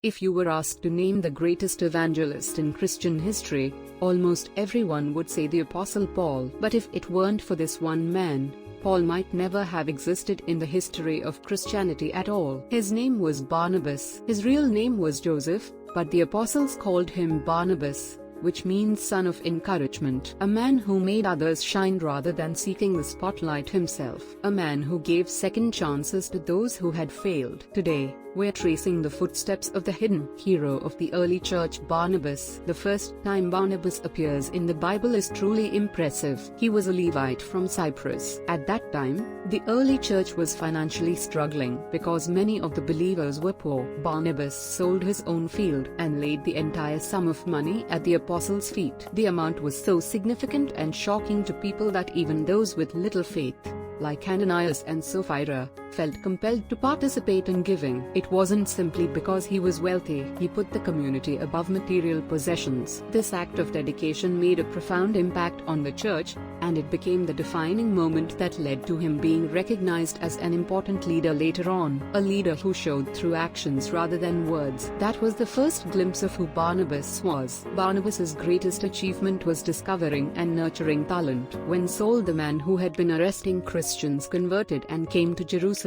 If you were asked to name the greatest evangelist in Christian history, almost everyone would say the Apostle Paul. But if it weren't for this one man, Paul might never have existed in the history of Christianity at all. His name was Barnabas. His real name was Joseph, but the apostles called him Barnabas, which means son of encouragement. A man who made others shine rather than seeking the spotlight himself. A man who gave second chances to those who had failed. Today, we're tracing the footsteps of the hidden hero of the early church, Barnabas. The first time Barnabas appears in the Bible is truly impressive. He was a Levite from Cyprus. At that time, the early church was financially struggling because many of the believers were poor. Barnabas sold his own field and laid the entire sum of money at the apostles' feet. The amount was so significant and shocking to people that even those with little faith, like Ananias and Sapphira, felt compelled to participate in giving. It wasn't simply because he was wealthy. He put the community above material possessions. This act of dedication made a profound impact on the church, and it became the defining moment that led to him being recognized as an important leader later on. A leader who showed through actions rather than words. That was the first glimpse of who Barnabas was. Barnabas's greatest achievement was discovering and nurturing talent. When Saul, the man who had been arresting Christians, converted and came to Jerusalem,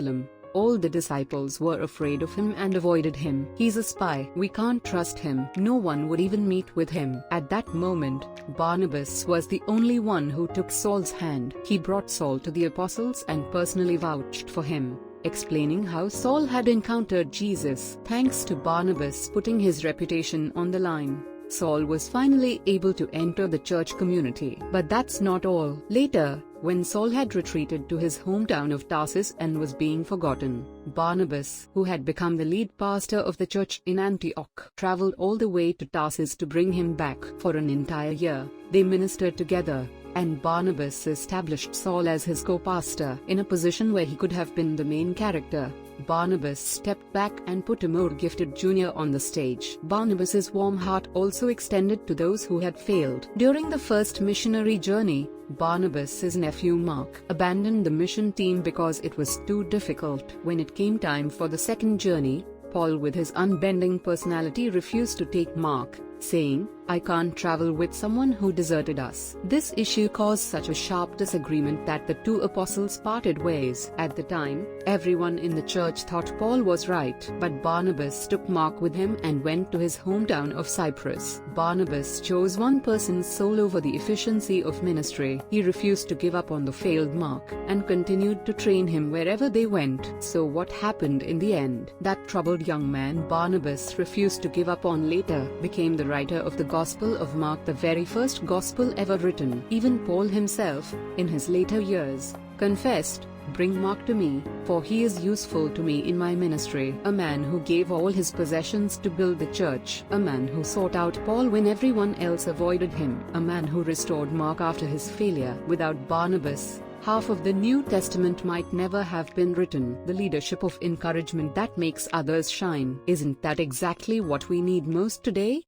all the disciples were afraid of him and avoided him. He's a spy. We can't trust him. No one would even meet with him. At that moment, Barnabas was the only one who took Saul's hand. He brought Saul to the apostles and personally vouched for him, explaining how Saul had encountered Jesus. Thanks to Barnabas putting his reputation on the line, Saul was finally able to enter the church community. But that's not all. Later, when Saul had retreated to his hometown of Tarsus and was being forgotten, Barnabas, who had become the lead pastor of the church in Antioch, traveled all the way to Tarsus to bring him back. For an entire year, they ministered together, and Barnabas established Saul as his co-pastor. In a position where he could have been the main character, Barnabas stepped back and put a more gifted junior on the stage. Barnabas's warm heart also extended to those who had failed. During the first missionary journey, Barnabas's nephew Mark abandoned the mission team because it was too difficult. When it came time for the second journey, Paul, with his unbending personality, refused to take Mark, saying, "I can't travel with someone who deserted us." This issue caused such a sharp disagreement that the two apostles parted ways. At the time, everyone in the church thought Paul was right, but Barnabas took Mark with him and went to his hometown of Cyprus. Barnabas chose one person's soul over the efficiency of ministry. He refused to give up on the failed Mark, and continued to train him wherever they went. So what happened in the end? That troubled young man Barnabas refused to give up on later became the writer of the Gospel of Mark, the very first gospel ever written. Even Paul himself, in his later years, confessed, "Bring Mark to me, for he is useful to me in my ministry." A man who gave all his possessions to build the church. A man who sought out Paul when everyone else avoided him. A man who restored Mark after his failure. Without Barnabas, half of the New Testament might never have been written. The leadership of encouragement that makes others shine. Isn't that exactly what we need most today?